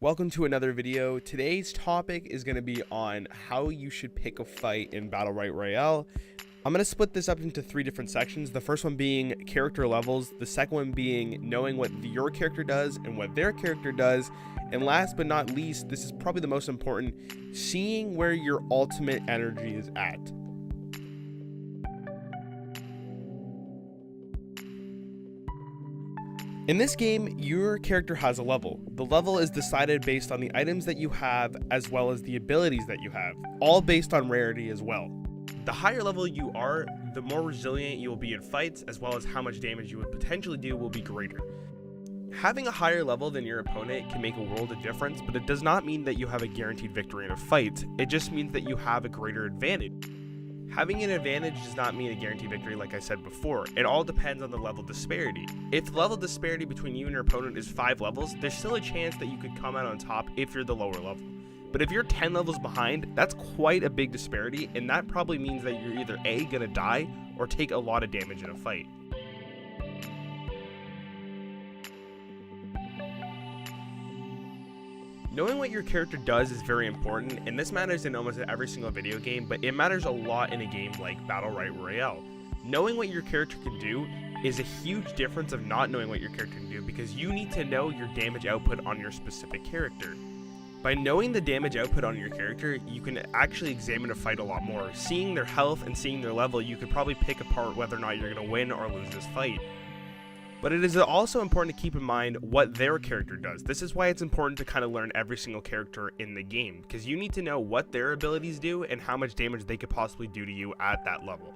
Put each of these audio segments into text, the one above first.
Welcome to another video. Today's topic is going to be on how you should pick a fight in Battlerite Royale. I'm going to split this up into three different sections. The first one being character levels, the second one being knowing what your character does and what their character does, and last but not least, this is probably the most important, seeing where your ultimate energy is at. In this game, your character has a level. The level is decided based on the items that you have as well as the abilities that you have, all based on rarity as well. The higher level you are, the more resilient you will be in fights, as well as how much damage you would potentially do will be greater. Having a higher level than your opponent can make a world of difference, but it does not mean that you have a guaranteed victory in a fight. It just means that you have a greater advantage. Having an advantage does not mean a guaranteed victory, like I said before. It all depends on the level disparity. If the level disparity between you and your opponent is 5 levels, there's still a chance that you could come out on top if you're the lower level. But if you're 10 levels behind, that's quite a big disparity, and that probably means that you're either A, gonna die, or take a lot of damage in a fight. Knowing what your character does is very important, and this matters in almost every single video game, but it matters a lot in a game like Battlerite Royale. Knowing what your character can do is a huge difference of not knowing what your character can do, because you need to know your damage output on your specific character. By knowing the damage output on your character, you can actually examine a fight a lot more. Seeing their health and seeing their level, you could probably pick apart whether or not you're going to win or lose this fight. But it is also important to keep in mind what their character does. This is why it's important to kind of learn every single character in the game, because you need to know what their abilities do and how much damage they could possibly do to you at that level.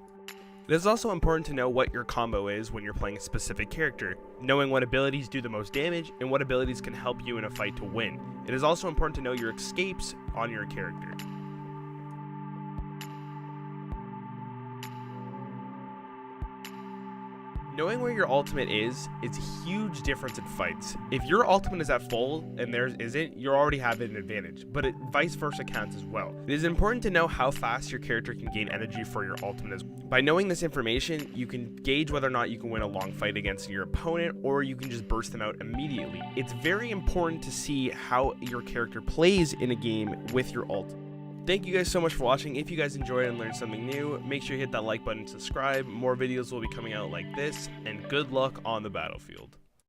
It is also important to know what your combo is when you're playing a specific character, knowing what abilities do the most damage and what abilities can help you in a fight to win. It is also important to know your escapes on your character. Knowing where your ultimate is a huge difference in fights. If your ultimate is at full and theirs isn't, you already have an advantage, but vice versa counts as well. It is important to know how fast your character can gain energy for your ultimate. By knowing this information, you can gauge whether or not you can win a long fight against your opponent, or you can just burst them out immediately. It's very important to see how your character plays in a game with your ult. Thank you guys so much for watching. If you guys enjoyed and learned something new, make sure you hit that like button and subscribe. More videos will be coming out like this, and good luck on the battlefield.